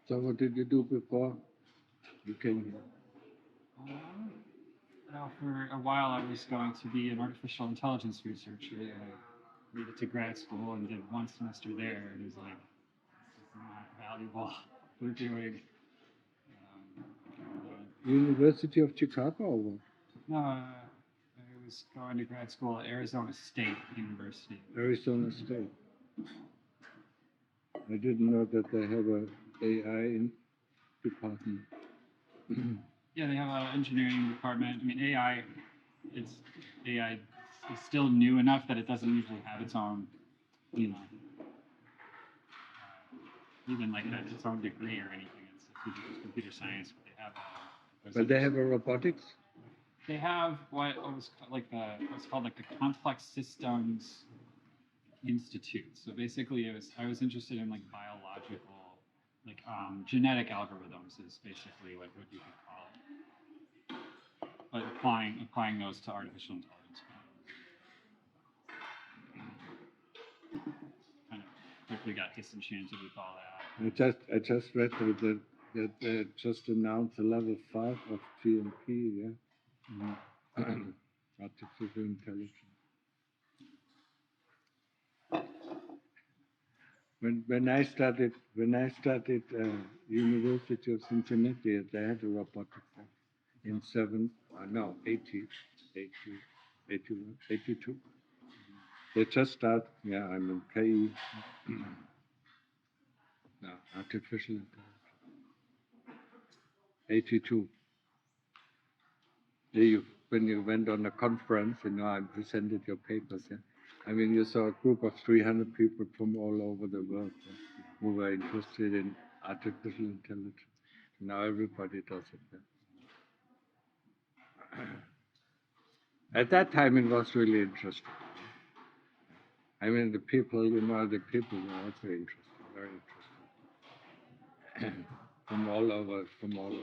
So what did you do before you came here? Well, for a while I was going to be an artificial intelligence researcher. I made it to grad school and did one semester there, and it was like, this is not valuable. We're doing. University of Chicago or what? No, I was going to grad school at Arizona State University. Arizona State. I didn't know that they have a AI department. Yeah, they have an engineering department. I mean, AI is still new enough that it doesn't usually have its own, you know, even like its own degree or anything. It's computer science, but they have. But they have a robotics. They have what's called like the Complex Systems Institute. So basically, I was interested in like biological, like genetic algorithms is basically like what you could call it, but applying those to artificial intelligence. Kind of quickly got disenchanted with all that. I just read that they just announced the level 5 of GMP, yeah. Mm-hmm. Artificial intelligence. When I studied University of Cincinnati, they had a robotics in 82. They just start. Yeah, I'm in KE. No, artificial intelligence. 82. When you went on a conference, I presented your papers. Yeah? I mean, you saw a group of 300 people from all over the world who were interested in artificial intelligence. Now everybody does it. Yeah? At that time, it was really interesting. I mean, the people were also interesting, very interesting, from all over the world.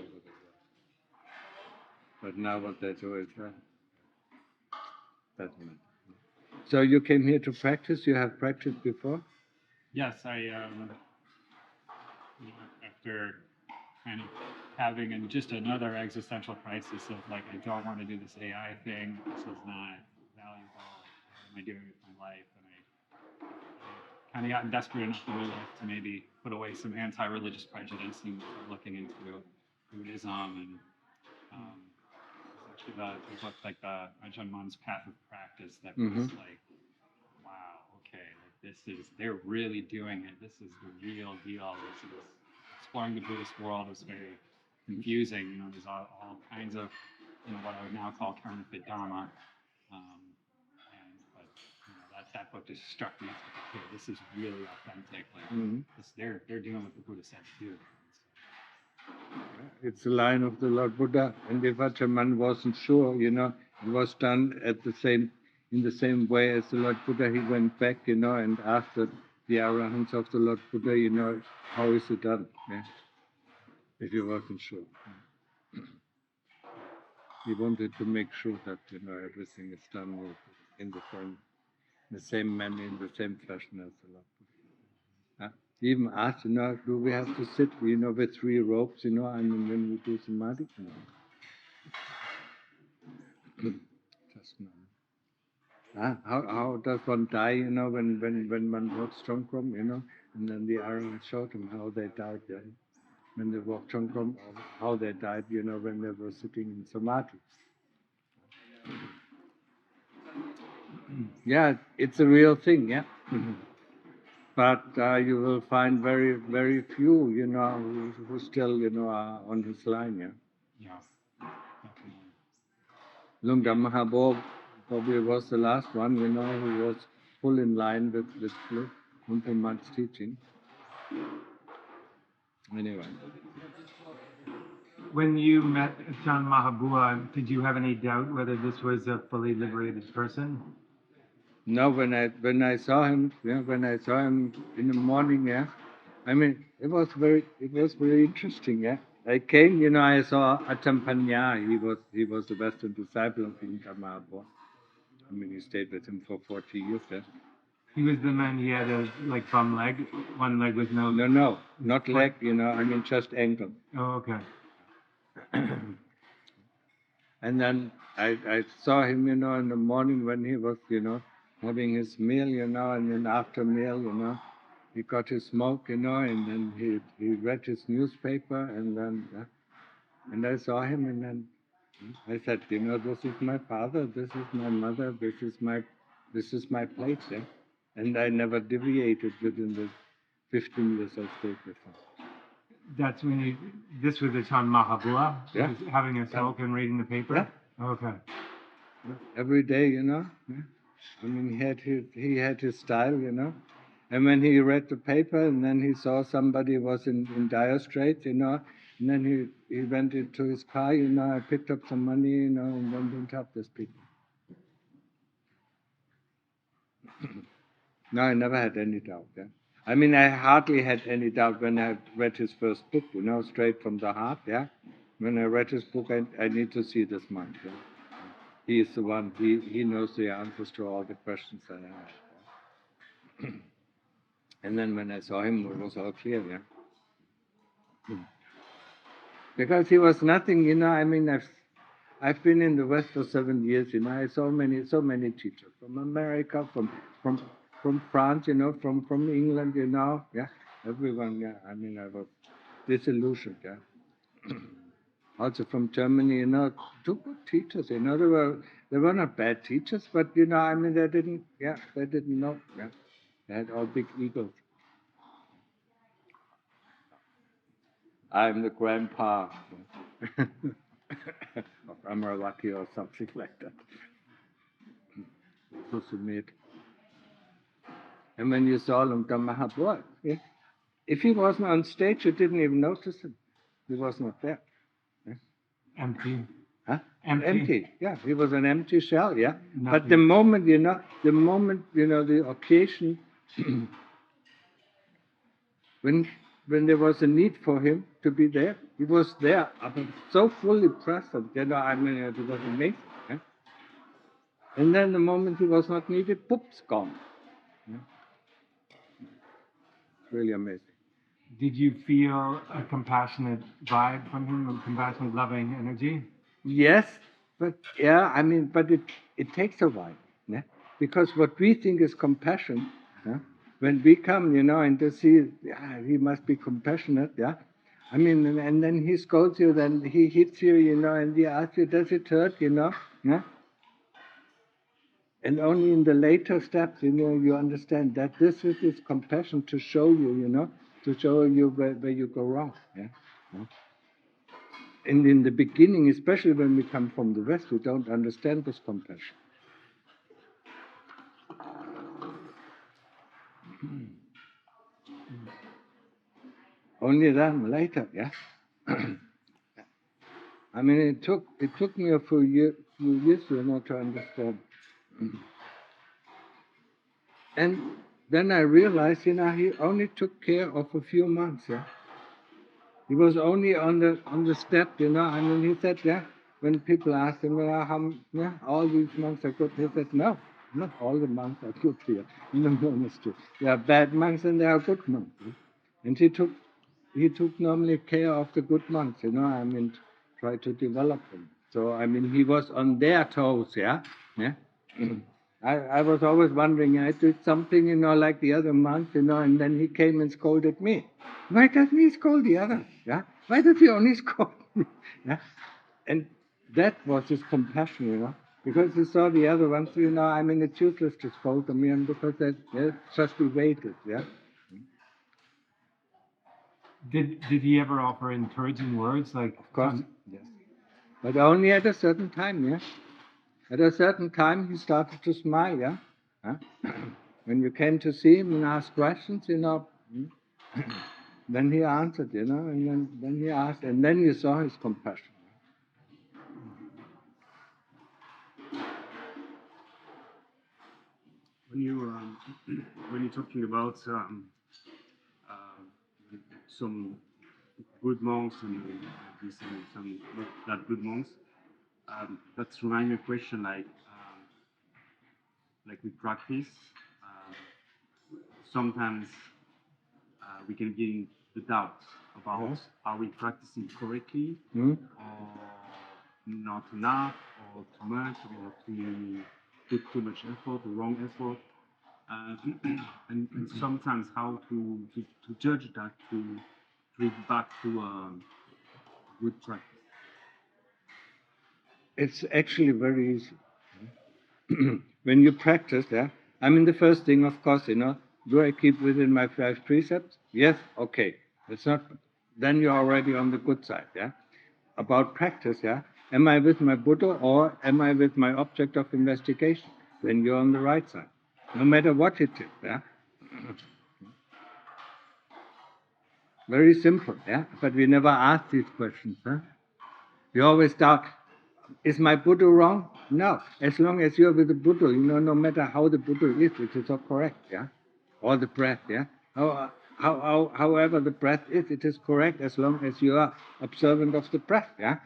But now what they do is doesn't matter. So you came here to practice? You have practiced before? Yes, after kind of having just another existential crisis of like, I don't want to do this AI thing. This is not valuable. What am I doing with my life? And I kind of gotten desperate enough in my life to maybe put away some anti-religious prejudice and start looking into Buddhism and actually the book like the Ajahn Mun's Path of Practice that was like, wow, okay, like they're really doing it. This is the real deal. This is exploring the Buddhist world is very confusing. There's all kinds of what I would now call counterfeit Dhamma. But that book just struck me as like, okay, this is really authentic. Like they're doing what the Buddha said to do. It's the line of the Lord Buddha, and if Ajahn wasn't sure, it was done in the same way as the Lord Buddha. He went back, and asked the arahants of the Lord Buddha, how is it done? Yeah? If he wasn't sure. He wanted to make sure that, everything is done in the same manner, in the same fashion as the Lord Buddha. He even asked, do we have to sit, with 3 ropes, and when we do samadhi? Just now. How does one die, when one walks Chongkrom, and then the Arahant showed him how they died then. When they walked Chongkrom, how they died, when they were sitting in samadhi. Yeah, it's a real thing, yeah. But you will find very, very few, who still, are on his line, yeah. Yeah. Lungda Mahabo probably was the last one, who was full in line with Lumpur Man's teaching. Anyway. When you met Ajahn Mahabua, did you have any doubt whether this was a fully liberated person? No, when I saw him, in the morning, yeah. I mean, it was very interesting, yeah. I came, I saw Ajahn Panya. He was the Western disciple of Lungda Mahabo. I mean, he stayed with him for 40 years, yeah. He was the man, he had a, like, bum leg, one leg with no... No, not leg, I mean just ankle. Oh, okay. And then I saw him, in the morning when he was, having his meal, and then after meal, he got his smoke, and then he read his newspaper, and then, and I saw him, and then I said, this is my father, this is my mother, this is my place, yeah. And I never deviated within the 15 years I stayed with him. That's when you, this was Ajahn Mahabua? Yeah. Just having a smoke and reading the paper? Yeah. Okay. Every day, Yeah. I mean, he had his style, And when he read the paper and then he saw somebody was in dire straits, and then he went into his car, I picked up some money, and went to help these people. No, I never had any doubt, yeah. I mean, I hardly had any doubt when I read his first book, straight from the heart, yeah. When I read his book, I need to see this monk, yeah. He is the one, he knows the answers to all the questions I have. And then when I saw him, it was all clear, yeah. Because he was nothing, I mean, I've been in the West for 7 years, I saw so many teachers from America, from France, from England, yeah, everyone, yeah. I mean, I was disillusioned, yeah. Also from Germany, two good teachers, they were not bad teachers, but I mean, they didn't know, yeah. They had all big egos. I'm the grandpa of Amaravati or something like that. So Sumit. And when you saw Lumta Mahabua, yeah, if he wasn't on stage, you didn't even notice him. He was not there. Yeah. Empty. Huh? Empty. Yeah, he was an empty shell, yeah. Nothing. But the moment, the occasion, when there was a need for him to be there, he was there, so fully present, I mean, it was amazing. Yeah? And then the moment he was not needed, poop's gone. Yeah? It's really amazing. Did you feel a compassionate vibe from him, a compassionate, loving energy? Yes, but it takes a while, yeah? Because what we think is compassion, yeah? When we come, and to see, he must be compassionate, yeah. I mean, and then he scolds you, then he hits you, and he asks you, does it hurt, yeah? And only in the later steps, you understand that this is his compassion to show you, to show you where you go wrong, yeah. Yeah? And in the beginning, especially when we come from the West, we don't understand this compassion. Only then, later, yeah. I mean, it took me a few years, to understand. And then I realized, he only took care of a few months, yeah. He was only on the step, I mean, he said, yeah, when people asked him, how all these monks are good, he said, no, not all the monks are good here in the monastery. There are bad monks and there are good monks. Yeah? And he took normally care of the good monks, I mean, try to develop them. So, I mean, he was on their toes, yeah? Yeah. I was always wondering, I did something, like the other monks, and then he came and scolded me. Why doesn't he scold the others? Yeah? Why does he only scold me? Yeah? And that was his compassion, because he saw the other ones, I mean, it's useless to scold them, because they just be waited, yeah? Did he ever offer encouraging words, like? Of course, yes. But only at a certain time, yeah? At a certain time, he started to smile, yeah? Huh? When you came to see him and ask questions, then he answered, and then he asked, and then you saw his compassion. When you're talking about some good monks and some not that good monks, that's reminds me a question like we practice. sometimes we can get in the doubts about Yes. are we practicing correctly Hmm? or not enough or too much, or to put too much effort, the wrong effort. And sometimes how to judge that, to bring back to good practice. It's actually very easy. When you practice, yeah, I mean, the first thing, of course, do I keep within my 5 precepts? Yes, okay. It's not, then you're already on the good side, yeah. About practice, yeah. Am I with my Buddha or am I with my object of investigation? Then you're on the right side, no matter what it is, yeah. Very simple, yeah. But we never ask these questions, huh? We always doubt, is my Buddha wrong? No. As long as you're with the Buddha, no matter how the Buddha is, it is all correct, yeah? Or the breath, yeah? However the breath is, it is correct as long as you are observant of the breath, yeah?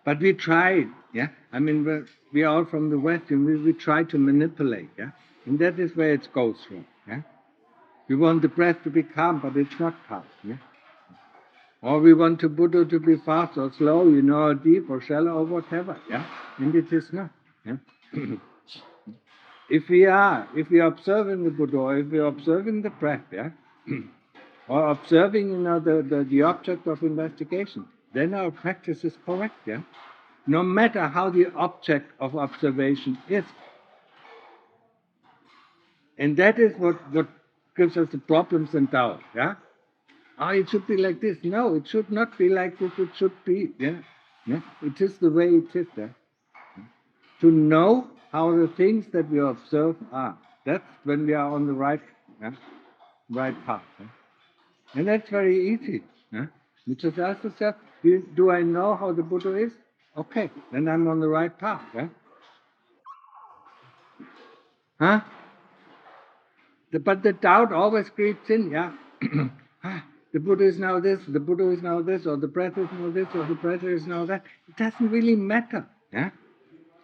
But we try, yeah? I mean, we are all from the West, and we try to manipulate, yeah? And that is where it goes wrong, yeah? We want the breath to be calm, but it's not calm, yeah? Or we want the Buddha to be fast or slow, or deep or shallow or whatever, yeah? And it is not, yeah? If we are observing the Buddha, or if we are observing the breath, yeah? Or observing, the object of investigation, then our practice is correct, yeah? No matter how the object of observation is. And that is what gives us the problems and doubt, yeah? Oh, it should be like this. No, it should not be like this. It should be, yeah? Yeah? It is the way it is, yeah? To know how the things that we observe are. That's when we are on the right, yeah? Right path. Yeah? And that's very easy. Yeah? You just ask yourself, do I know how the Buddha is? Okay, then I'm on the right path. Yeah? Huh? But the doubt always creeps in, yeah? The Buddha is now this, the Buddha is now this, or the breath is now this, or the breath is now that. It doesn't really matter. Yeah?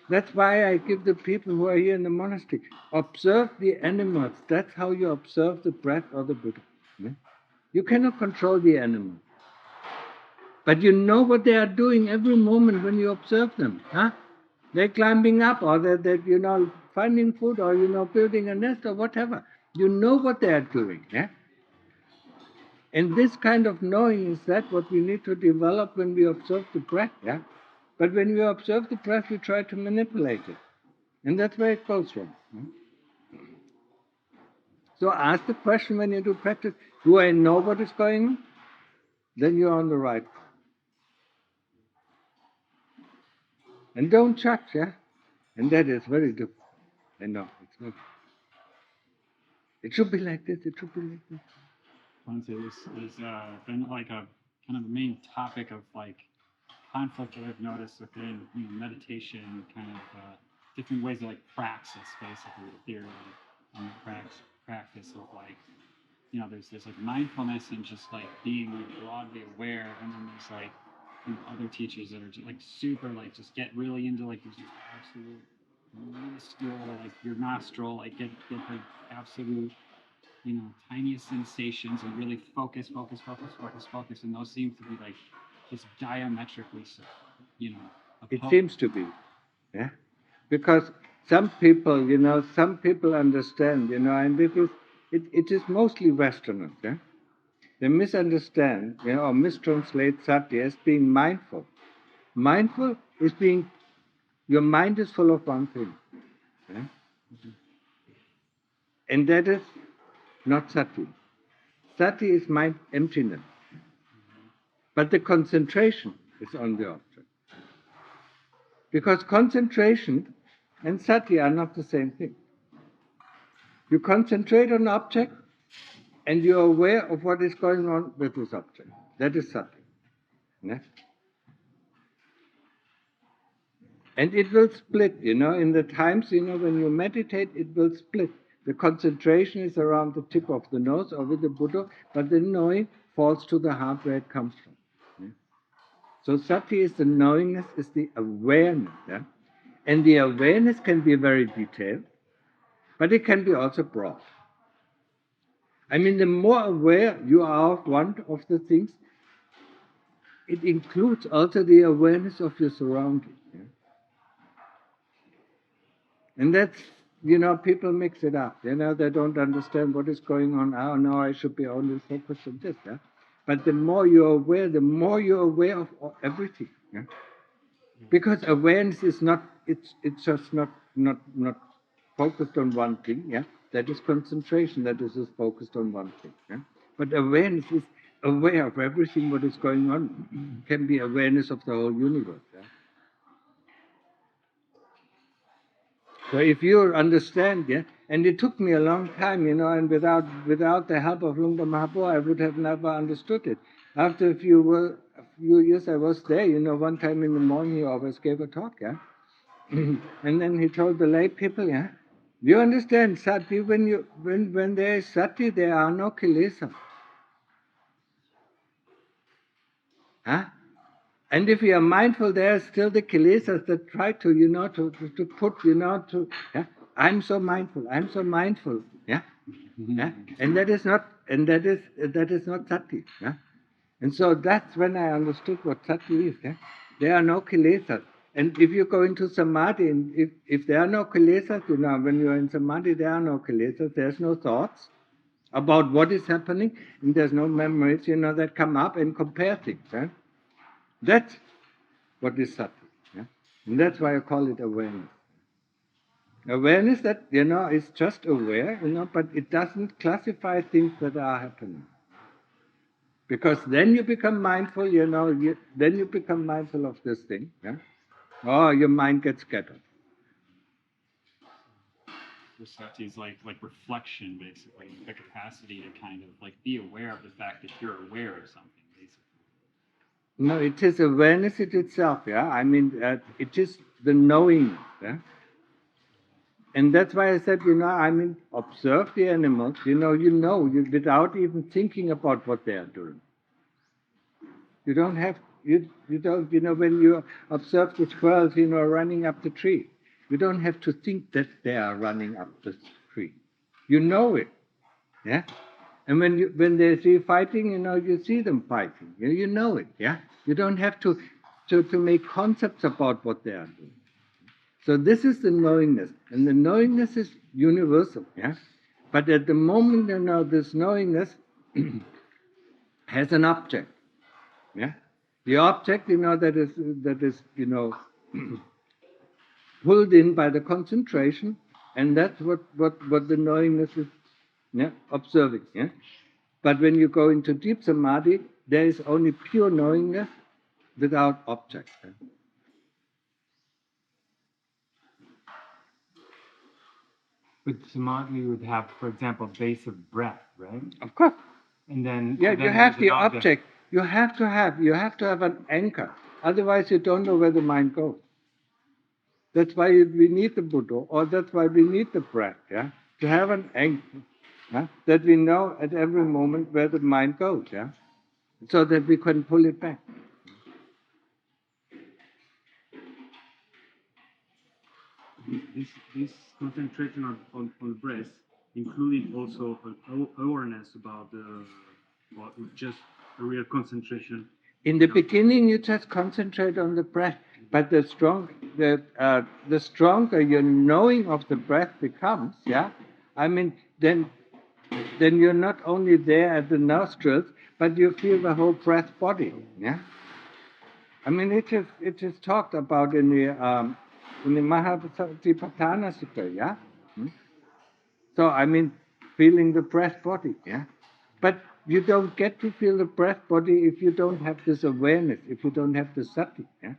That's why I give the people who are here in the monastery, observe the animals. That's how you observe the breath or the Buddha. Yeah? You cannot control the animal. But you know what they are doing every moment when you observe them. Huh? They're climbing up, or they're finding food, or building a nest, or whatever. You know what they are doing. Yeah? And this kind of knowing is that what we need to develop when we observe the breath. Yeah? But when we observe the breath, we try to manipulate it. And that's where it goes wrong. So ask the question when you do practice, do I know what is going on? Then you're on the right path. And don't judge, yeah? And that is very difficult. I know, it's not. It should be like this, it should be like this. Honestly, this has been like a kind of the main topic of like conflict that I've noticed within meditation, kind of different ways of like praxis, basically the theory and practice of like there's like mindfulness and just like being like broadly aware, and then there's like other teachers that are just like super like just get really into like this absolute minuscule like your nostril, like get like absolute tiniest sensations and really focus, and those seem to be like just diametrically, It opposed. seems to be, yeah? Because some people understand, and it is mostly Westerners, yeah? They misunderstand, or mistranslate sati as being mindful. Mindful is being, your mind is full of one thing. Yeah? And that is not sati. Sati is mind emptiness. But the concentration is on the object. Because concentration and sati are not the same thing. You concentrate on an object and you're aware of what is going on with this object. That is sati. Yeah? And it will split, in the times, when you meditate, it will split. The concentration is around the tip of the nose or with the Buddha, but the knowing falls to the heart where it comes from. Yeah? So sati is the knowingness, is the awareness. Yeah? And the awareness can be very detailed, but it can be also broad. I mean, the more aware you are of one of the things, it includes also the awareness of your surroundings. Yeah? And that's, people mix it up. They don't understand what is going on. Oh, no, I should be only focused on this. Yeah? But the more you're aware, the more you're aware of everything. Yeah? Because awareness is not, it's just not focused on one thing. Yeah? That is concentration, that is just focused on one thing. Yeah? But awareness is aware of everything what is going on. Can be awareness of the whole universe. Yeah? So if you understand, yeah, and it took me a long time, and without the help of Lungpa Mahapo, I would have never understood it. After a few years I was there, one time in the morning he always gave a talk, yeah. And then he told the lay people, yeah, do you understand, sati, when there is sati, there are no kilesa. Huh? And if we are mindful, there are still the kilesas that try to, to put, yeah, I'm so mindful, yeah, yeah, and that is not sati, yeah. And so that's when I understood what sati is. Yeah? There are no kilesas, and if you go into samadhi, and if there are no kilesas, when you are in samadhi, there are no kilesas. There's no thoughts about what is happening, and there's no memories, that come up and compare things. Yeah? That's what is sati. Yeah? And that's why I call it awareness. Awareness that, is just aware, but it doesn't classify things that are happening. Because then you become mindful, then you become mindful of this thing. Yeah? Oh, your mind gets scattered. So sati is like reflection, basically, the capacity to kind of like be aware of the fact that you're aware of something, basically. No, it is awareness it itself, yeah. I mean, it is the knowing, yeah. And that's why I said, observe the animals, without even thinking about what they are doing. You don't have, you don't, when you observe the squirrels, running up the tree, you don't have to think that they are running up the tree. You know it, yeah. And when they see fighting, you see them fighting. You know it, yeah. You don't have to make concepts about what they are doing. So this is the knowingness, and the knowingness is universal, yeah. But at the moment, this knowingness has an object, yeah. The object, that is, pulled in by the concentration, and that's what the knowingness is, yeah, observing, yeah. But when you go into deep samadhi, there is only pure knowingness without object. Yeah? With samadhi, you would have, for example, base of breath, right? Of course. And then Yeah, so you then have there's the an object. You have to have an anchor. Otherwise, you don't know where the mind goes. That's why we need the Buddha, or that's why we need the breath. Yeah, to have an anchor, yeah? That we know at every moment where the mind goes. Yeah, so that we can pull it back. This concentration on breath included also an awareness about just a real concentration. In the beginning, you just concentrate on the breath, but the stronger your knowing of the breath becomes, yeah. I mean, then you're not only there at the nostrils, but you feel the whole breath body, yeah. I mean, it is talked about in the Mahasattipatthana Sutta, yeah. So I mean, feeling the breath body, yeah. But you don't get to feel the breath body if you don't have this awareness, if you don't have the sati, yeah.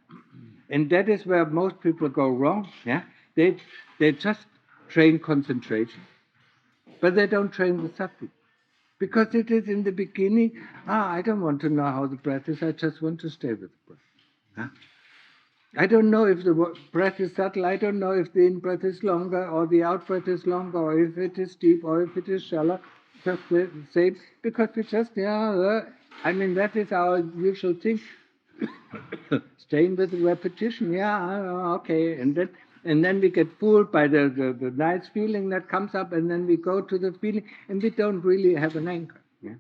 And that is where most people go wrong, yeah. They just train concentration, but they don't train the sati. Because it is in the beginning, I don't want to know how the breath is, I just want to stay with the breath. Huh? I don't know if the breath is subtle, I don't know if the in-breath is longer or the out-breath is longer, or if it is deep or if it is shallow. Just the same, because we just, I mean, that is our usual thing. Staying with the repetition, okay. And And then we get fooled by the nice feeling that comes up, and then we go to the feeling, and we don't really have an anchor. Yeah?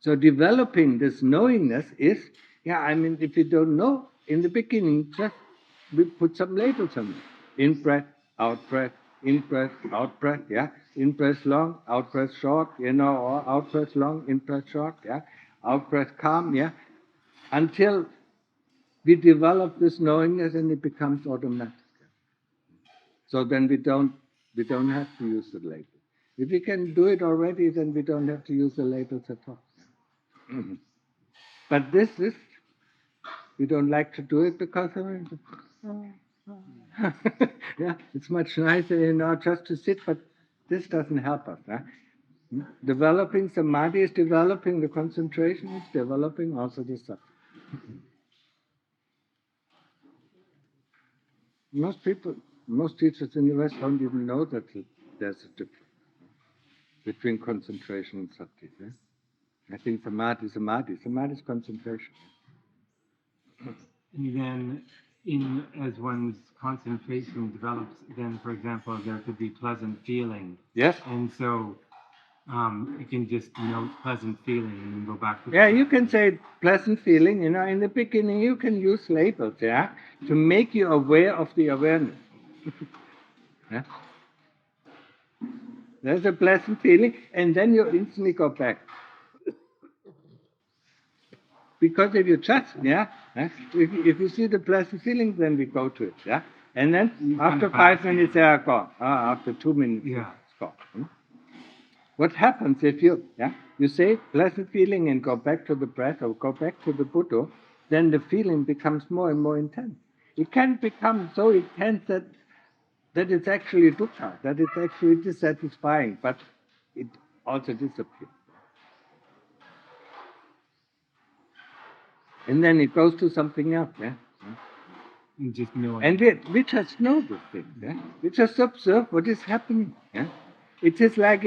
So developing this knowingness is, if you don't know, in the beginning, just we put some labels on it. In breath, out breath, in breath, out breath, yeah? In breath long, out breath short, or out breath long, in breath short, yeah? Out breath calm, yeah? Until we develop this knowingness and it becomes automatic. So then we don't have to use the label. If we can do it already, then we don't have to use the labels at all. But this is, we don't like to do it because it's much nicer, just to sit, but this doesn't help us. Developing samadhi is developing the concentration, it's developing also the stuff. Most teachers in the West don't even know that there's a difference between concentration and sati. I think samadhi is concentration. And then, as one's concentration develops, then, for example, there could be pleasant feeling. Yes. And so you can just note pleasant feeling and then go back to you can say pleasant feeling. In the beginning, you can use labels, to make you aware of the awareness. There's a pleasant feeling, and then you instantly go back. Because if you just, if you see the pleasant feeling, then we go to it, and then after 5 minutes, they are gone. After 2 minutes, it's gone. What happens if you say pleasant feeling and go back to the breath or go back to the Buddha, then the feeling becomes more and more intense. It can become so intense that it's actually dukkha, that it's actually dissatisfying, but it also disappears. And then it goes to something else. Just knowing. And we just know this thing. We just observe what is happening. It is like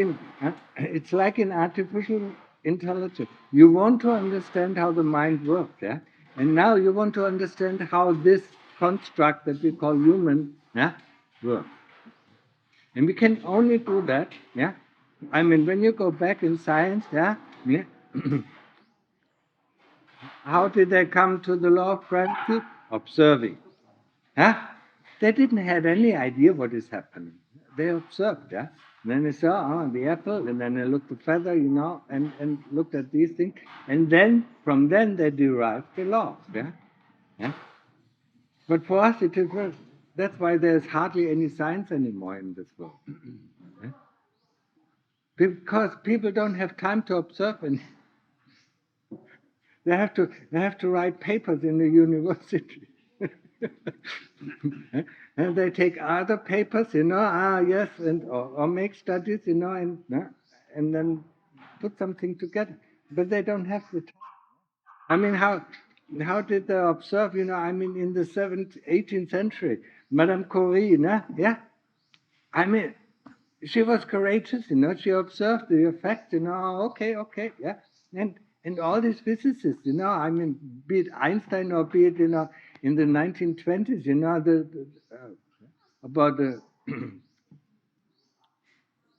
it's like in artificial intelligence. You want to understand how the mind works, and now you want to understand how this construct that we call human, works. And we can only do that, when you go back in science, how did they come to the law of gravity? Observing. They didn't have any idea what is happening. They observed, And then they saw the apple, and then they looked at the feather, and looked at these things. And then, from then, they derived the laws, But for us, it is that's why there's hardly any science anymore in this world. Because people don't have time to observe, and they have to write papers in the university. And they take other papers, yes, or make studies, and then put something together. But they don't have the time. How did they observe, in the 18th century, Madame Curie, she was courageous, she observed the effect, okay, and all these physicists, be it Einstein or be it, in the 1920s, about the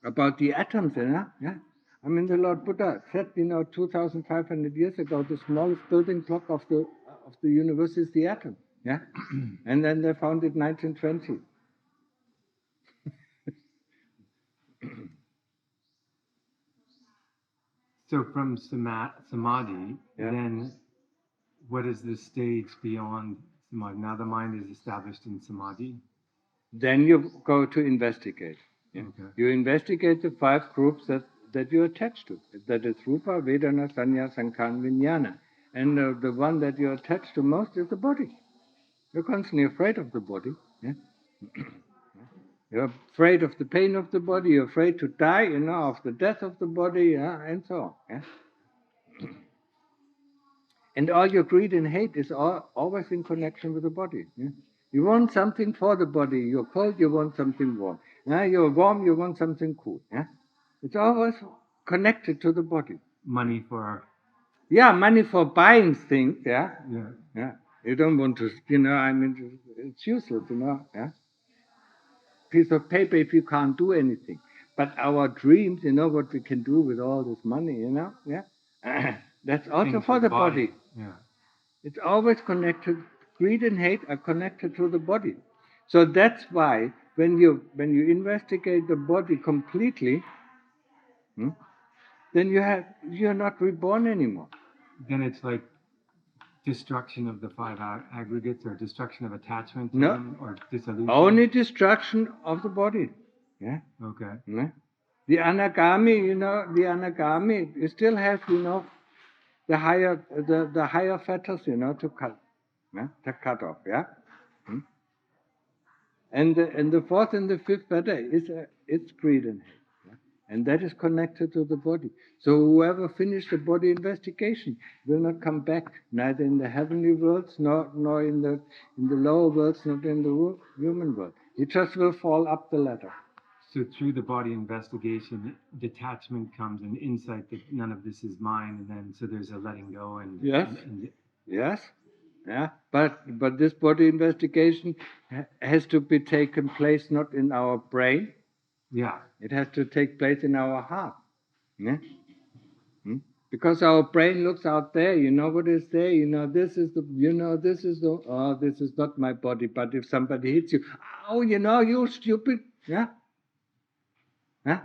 about the atoms, the Lord Buddha said, 2,500 years ago, the smallest building block of the universe is the atom, and then they found it 1920. So from samadhi, then what is the stage beyond samadhi? Now the mind is established in samadhi. Then you go to investigate. Okay. You investigate the 5 groups that you're attached to. That is Rupa, Vedana, Sanya, Sankhara, Vijnana. And the one that you're attached to most is the body. You're constantly afraid of the body. You're afraid of the pain of the body. You're afraid to die, of the death of the body, and so on. And all your greed and hate is always in connection with the body. You want something for the body. You're cold, you want something warm. You're warm, you want something cool. It's always connected to the body. Money for... money for buying things, Yeah. You don't want to, it's useless, yeah. Piece of paper if you can't do anything. But our dreams, what we can do with all this money, yeah. That's also Things for with the body. Yeah. It's always connected. Greed and hate are connected to the body. So that's why when you investigate the body completely, then you're not reborn anymore. Then it's like destruction of the five aggregates, or destruction of attachment to No, them, or dissolution. only destruction of the body. Yeah. Okay. Yeah. The anagami, you still have, the higher fetters, to cut, off, yeah. Hmm? And the fourth and the fifth fetter it's greed and hate, yeah? And that is connected to the body. So whoever finished the body investigation will not come back, neither in the heavenly worlds nor in the lower worlds, not in the human world. He just will fall up the ladder. So through the body investigation, detachment comes and insight that none of this is mine, and then so there's a letting go and Yes. and Yes, yeah, but this body investigation has to be taken place not in our brain. yeah. It has to take place in our heart. Yeah? Because our brain looks out there, what is there, this is this is not my body, but if somebody hits you, oh, you stupid, yeah? Huh?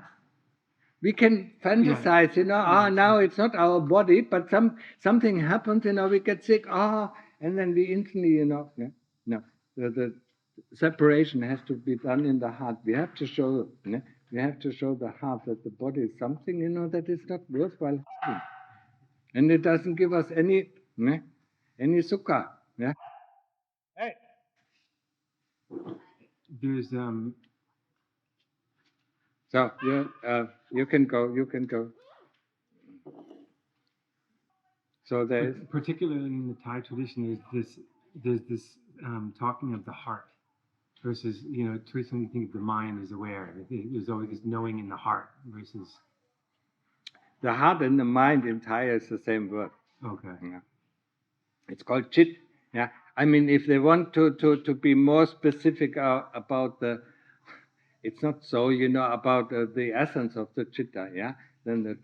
We can fantasize, now it's not our body, but something happens, we get sick, and then we instantly, yeah? No, the separation has to be done in the heart. We have to show, we have to show the heart that the body is something, that is not worthwhile having. And it doesn't give us any sukha, yeah? Hey. There's So you can go. So there's particularly in the Thai tradition, there's this talking of the heart versus, traditionally you think of the mind as aware. There's always this knowing in the heart versus the heart and the mind in Thai is the same word. okay. Yeah. It's called chit. Yeah, I mean, if they want to be more specific about it's not so, about the essence of the chitta. Yeah, then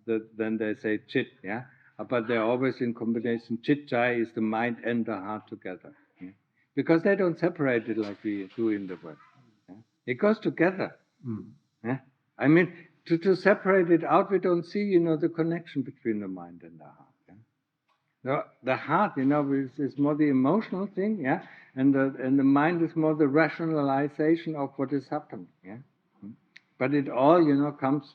then they say chit. Yeah, but they're always in combination. Chitta is the mind and the heart together. Yeah? Because they don't separate it like we do in the West. Yeah? It goes together. Yeah? I mean, to separate it out, we don't see, the connection between the mind and the heart. Yeah? The heart, is more the emotional thing, yeah, and the mind is more the rationalization of what is happening, yeah. But it all, comes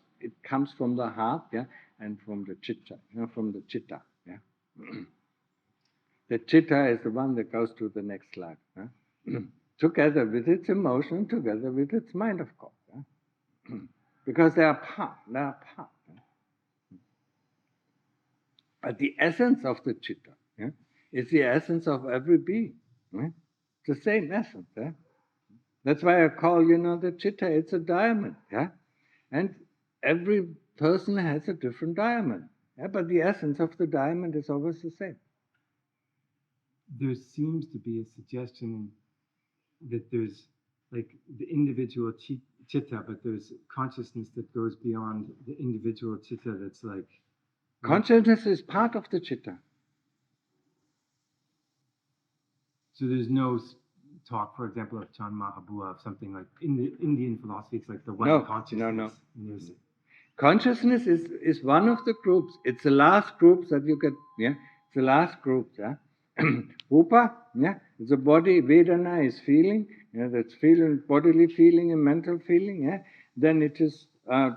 from the heart, yeah, and from the chitta, from the chitta, yeah. The chitta is the one that goes to the next life, yeah? Together with its emotion, together with its mind, of course, yeah? Because they are part. Yeah? But the essence of the chitta, yeah, is the essence of every being. Yeah? It's the same essence. Yeah? That's why I call, the chitta, it's a diamond. Yeah? And every person has a different diamond. Yeah? But the essence of the diamond is always the same. There seems to be a suggestion that there's like the individual chitta, but there's consciousness that goes beyond the individual chitta that's like... Consciousness is part of the chitta. So there's no talk, for example, of Chan Mahabua, of something like in the Indian philosophy, it's like the one consciousness. No. Consciousness is one of the groups. It's the last group that you get. Yeah, it's the last group. Yeah, Rupa. Yeah, it's a body. Vedana is feeling. Yeah, that's feeling, bodily feeling and mental feeling. Yeah, then it is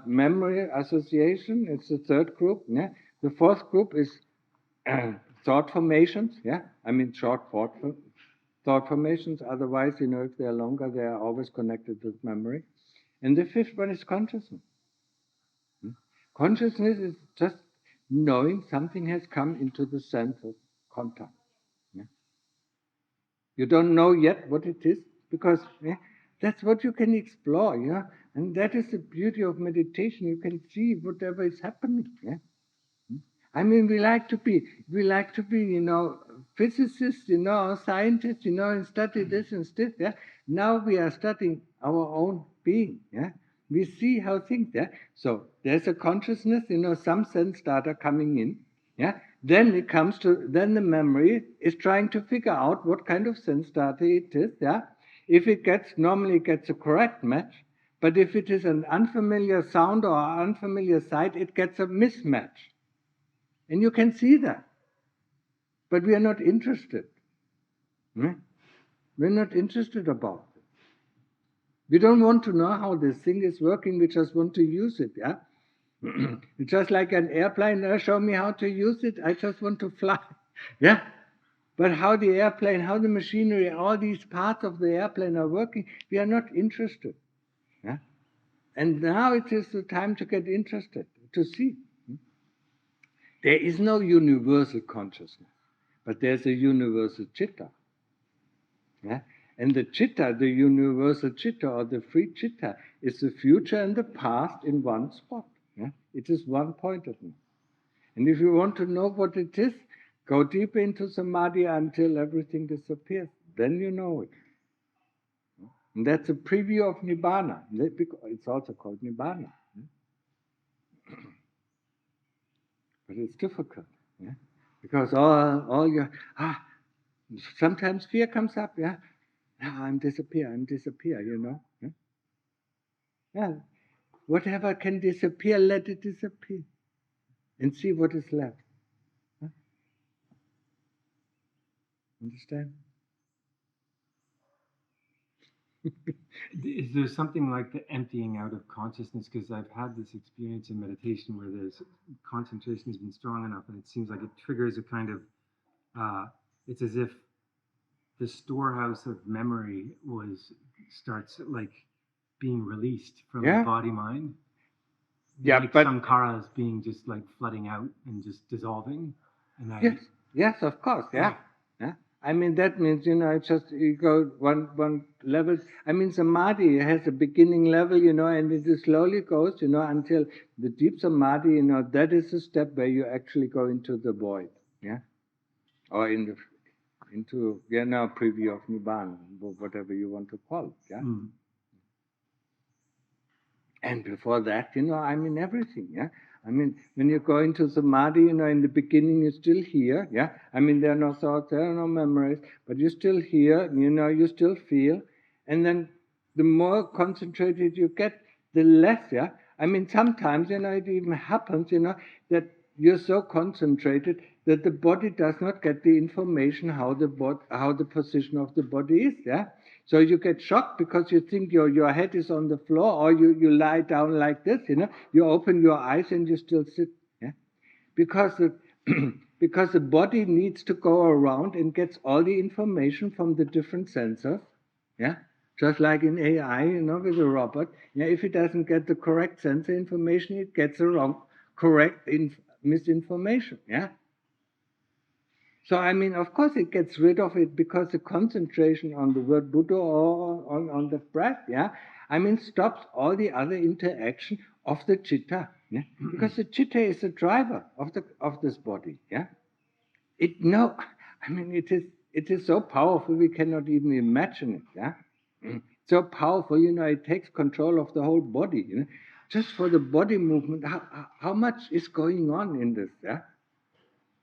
memory association. It's the third group. Yeah, the fourth group is thought formations. Yeah, I mean short thought formations. Otherwise, if they are longer, they are always connected with memory. And the fifth one is consciousness. Consciousness is just knowing something has come into the sense of contact. Yeah? You don't know yet what it is, because that's what you can explore. Yeah? And that is the beauty of meditation. You can see whatever is happening. Yeah? I mean, we like to be, physicists, scientists, and study this and this. Yeah. Now we are studying our own being. Yeah. We see how things. Yeah. So there's a consciousness, some sense data coming in. Yeah. Then it comes to then the memory is trying to figure out what kind of sense data it is. Yeah. If it normally gets a correct match, but if it is an unfamiliar sound or unfamiliar sight, it gets a mismatch. And you can see that. But we are not interested. We're not interested about it. We don't want to know how this thing is working. We just want to use it. Yeah. It's just like an airplane. Show me how to use it. I just want to fly. Yeah. But how the airplane, how the machinery, all these parts of the airplane are working, we are not interested. Yeah. And now it is the time to get interested, to see. There is no universal consciousness, but there's a universal chitta. Yeah? And the chitta, the universal chitta or the free chitta, is the future and the past in one spot. Yeah? It is one-pointedness. And if you want to know what it is, go deeper into samadhi until everything disappears. Then you know it. And that's a preview of nibbana. It's also called nibbana. But it's difficult. Yeah? Because all your sometimes fear comes up. Yeah, I'm disappear. Yeah? Yeah. Whatever can disappear, let it disappear, and see what is left. Huh? Understand? Is there something like the emptying out of consciousness? Because I've had this experience in meditation where there's concentration has been strong enough, and it seems like it triggers a kind of, it's as if the storehouse of memory starts like being released from the body mind. Yeah, like but samkara is being just like flooding out and just dissolving. And yes, of course, yeah. I mean, that means, it's just you go one level. I mean, samadhi has a beginning level, and it slowly goes, until the deep samadhi, that is the step where you actually go into the void, yeah, or into preview of nibbana, whatever you want to call it, yeah. And before that, I mean, everything, yeah. I mean, when you go into samadhi, in the beginning you're still here, yeah. I mean, there are no thoughts, there are no memories, but you're still here, you still feel. And then the more concentrated you get, the less, yeah. I mean, sometimes, it even happens, that you're so concentrated that the body does not get the information how the position of the body is, yeah. So you get shocked because you think your head is on the floor, or you lie down like this, You open your eyes and you still sit, yeah? Because because the body needs to go around and gets all the information from the different sensors, yeah? Just like in AI, with a robot, yeah, if it doesn't get the correct sensor information, it gets the correct misinformation, yeah? So, I mean, of course it gets rid of it because the concentration on the word Buddha or on the breath, yeah, I mean, stops all the other interaction of the chitta, yeah, because the chitta is the driver of this body, yeah. I mean, it is so powerful we cannot even imagine it, yeah. So powerful, it takes control of the whole body, Just for the body movement, how much is going on in this, yeah.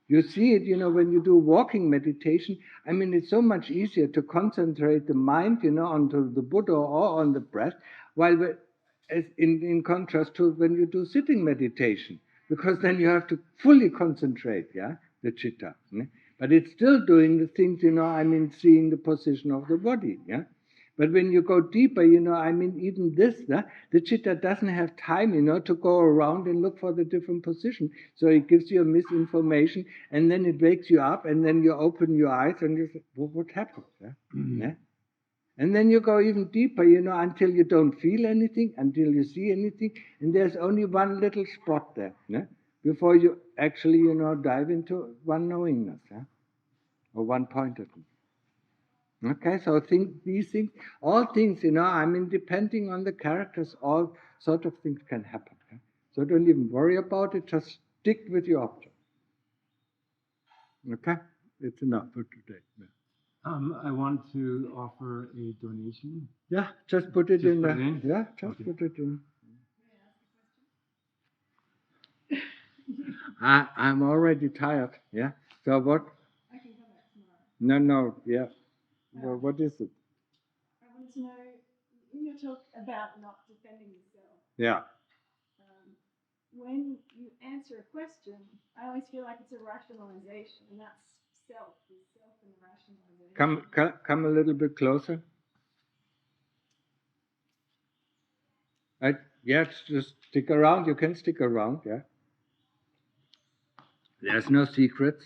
You see it, when you do walking meditation. I mean, it's so much easier to concentrate the mind, onto the Buddha or on the breath, while in contrast to when you do sitting meditation, because then you have to fully concentrate, yeah, the chitta. But it's still doing the things, I mean, seeing the position of the body, yeah. But when you go deeper, I mean, even this, the chitta doesn't have time, to go around and look for the different position. So it gives you a misinformation, and then it wakes you up, and then you open your eyes, and you say, well, what happened? Yeah? And then you go even deeper, until you don't feel anything, until you see anything, and there's only one little spot there, before you actually, dive into one knowingness, or one pointedness. Okay, so these things, all things, I mean, depending on the characters, all sort of things can happen. Yeah? So don't even worry about it, just stick with your object. Okay? it's enough for today. Yeah. I want to offer a donation. Yeah, just put it Just in put there. it in? Yeah, just Okay. put it in. I'm already tired. Yeah. So what? I can come back tomorrow. No. Yeah. Well, what is it? I wanted to know, in your talk about not defending yourself, Yeah. when you answer a question, I always feel like it's a rationalization, and that's self, the self and the rationalization. Come a little bit closer. Yeah, just stick around. You can stick around. Yeah. There's no secrets.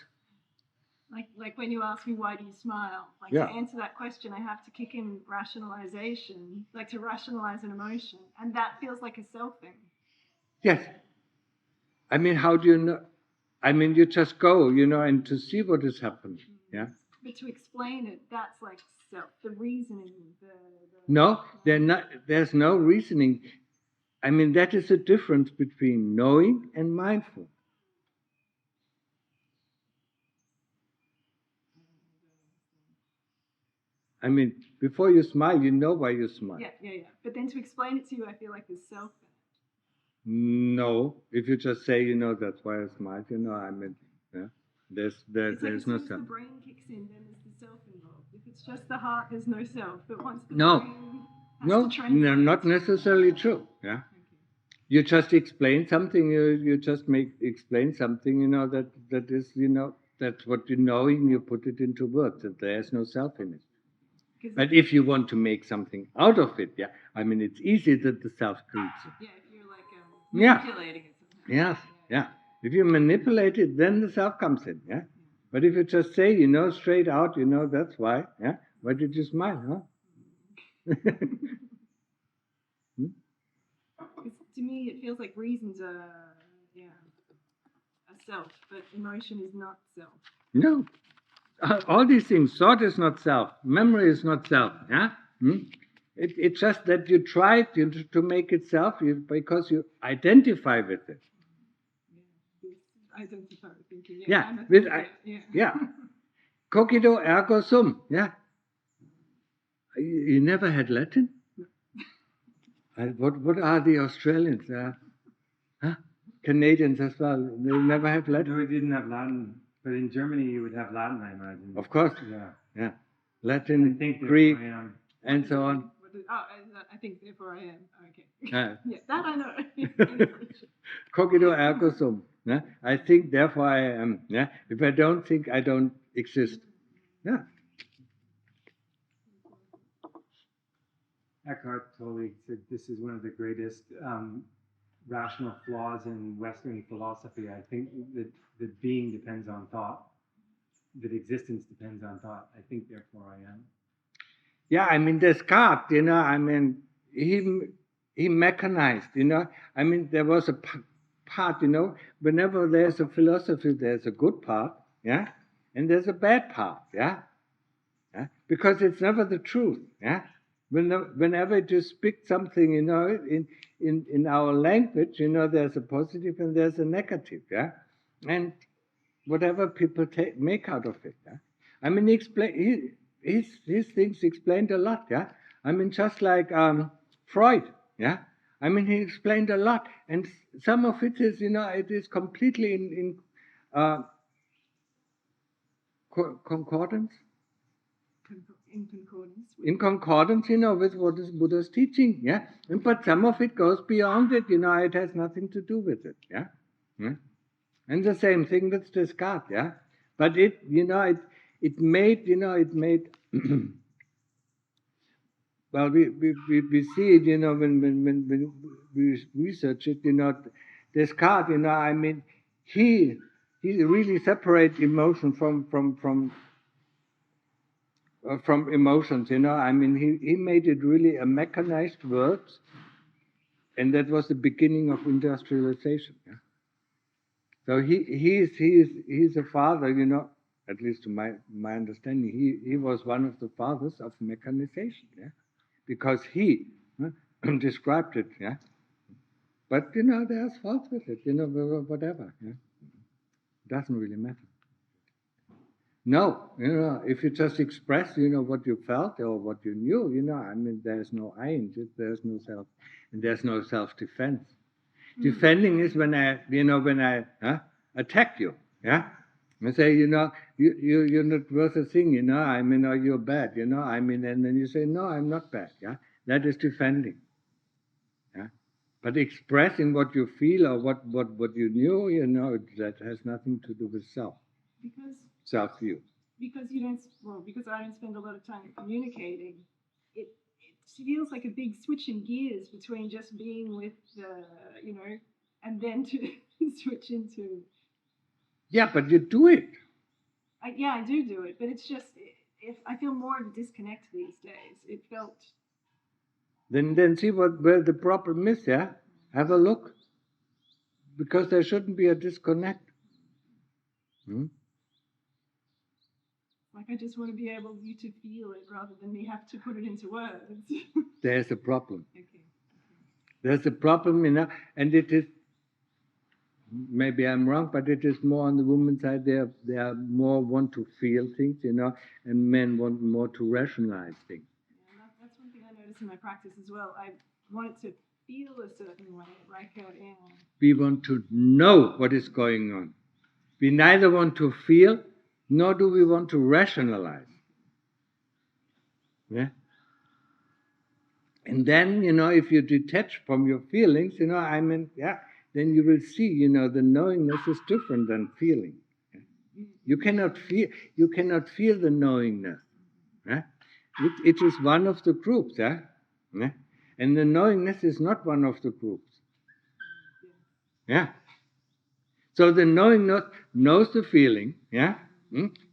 Like when you ask me why do you smile, like Yeah. to answer that question, I have to kick in rationalization, like to rationalize an emotion, and that feels like a self thing. Yes. I mean, how do you know? I mean, you just go, and to see what is happening. Yeah. But to explain it, that's like self, the reasoning, No, there's no reasoning. I mean, that is the difference between knowing and mindful. I mean, before you smile, you know why you smile. Yeah. But then to explain it to you, I feel like there's self in it. No, if you just say, that's why I smile, I mean, yeah, there's It's like no as soon as self. the brain kicks in, then there's the self involved. If it's just the heart, there's no self. But once the No. brain has to translate, No, not necessarily true. Yeah. Okay. You just explain something. You just explain something. That is. That's what you know, and you put it into words. That there's no self in it. But if you want to make something out of it, yeah, I mean, it's easy that the self creeps it. Yeah, if you're like manipulating it somehow. Yes, yeah. If you manipulate it, then the self comes in, yeah. But if you just say, straight out, that's why, yeah. Why did you smile, huh? Because to me, it feels like reasons are a self, but emotion is not self. No. All these things, thought is not self, memory is not self, yeah. It's just that you try to make it self because you identify with it. Identify with thinking. Yeah. Yeah. Cogito ergo sum. Yeah. You never had Latin? What are the Australians? Huh? Canadians as well. They never have Latin. No, we didn't have Latin, but in Germany you would have Latin, I imagine. Of course. Yeah. Latin, I think Greek, I am. and so on. I think therefore I am. Okay. Yeah, that I know. Cogito ergo sum. Yeah? I think, therefore I am. Yeah? If I don't think, I don't exist. Yeah. Eckhart Tolle said this is one of the greatest rational flaws in Western philosophy. I think that being depends on thought, that existence depends on thought. I think, therefore I am. Yeah, I mean, Descartes, I mean, he mechanized, I mean, there was a part, whenever there's a philosophy, there's a good part, yeah, and there's a bad part, yeah, because it's never the truth, yeah. Whenever you speak something, in our language, there's a positive and there's a negative, yeah, and whatever people make out of it, yeah. I mean, his things explained a lot, yeah. I mean, just like Freud, yeah. I mean, he explained a lot, and some of it is, it is completely in concordance. In concordance, with what is Buddha's teaching, yeah. But some of it goes beyond it, it has nothing to do with it, yeah. And the same thing with Descartes, yeah. But it made, well, we see it, when we research it, Descartes, I mean, he really separates emotion from emotions, I mean, he made it really a mechanized world, and that was the beginning of industrialization, yeah. So he's a father, at least to my understanding, he was one of the fathers of mechanization, yeah, because he described it, yeah. But there's faults with it, whatever, yeah. It doesn't really matter. No, if you just express, what you felt or what you knew, I mean, there's no I in it, there's no self, and there's no self-defense. Defending is when I attack you, yeah? I say, you're not worth a thing, I mean, or you're bad, I mean, and then you say, no, I'm not bad, yeah? That is defending, yeah? But expressing what you feel or what you knew, that has nothing to do with self. Because Self-view. because because I don't spend a lot of time communicating, it feels like a big switching gears between just being with and then to switch into. Yeah, but you do it. I do it, but it's just if I feel more of a disconnect these days. It felt. Then see where the problem is, yeah? Have a look. Because there shouldn't be a disconnect. Like I just want to be able you to feel it rather than me have to put it into words. There's a problem. Okay. There's a problem, and it is, maybe I'm wrong, but it is more on the woman's side. They are more want to feel things, and men want more to rationalize things. Yeah, that's one thing I notice in my practice as well. I want it to feel a certain way, like we want to know what is going on. We neither want to feel, nor do we want to rationalize. Yeah? And then, if you detach from your feelings, then you will see, the knowingness is different than feeling. You cannot feel the knowingness. Yeah? It is one of the groups, yeah? Yeah? And the knowingness is not one of the groups. Yeah? So the knowingness knows the feeling, yeah?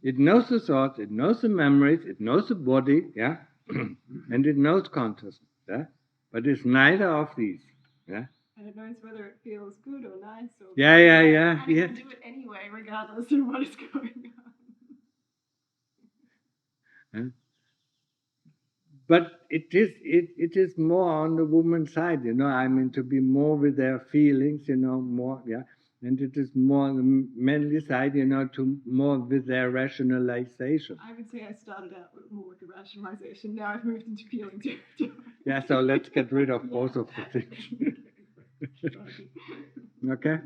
It knows the thoughts, it knows the memories, it knows the body, yeah? And it knows consciousness, yeah? But it's neither of these, yeah? And it knows whether it feels good or nice or. Yeah, And it yes. can do it anyway, regardless of what is going on. But it is more on the woman's side, I mean, to be more with their feelings, more, yeah. And it is more on the manly side, to more with their rationalization. I would say I started out more with the rationalization. Now I've moved into feeling too. Yeah, so let's get rid of both of the things. Okay?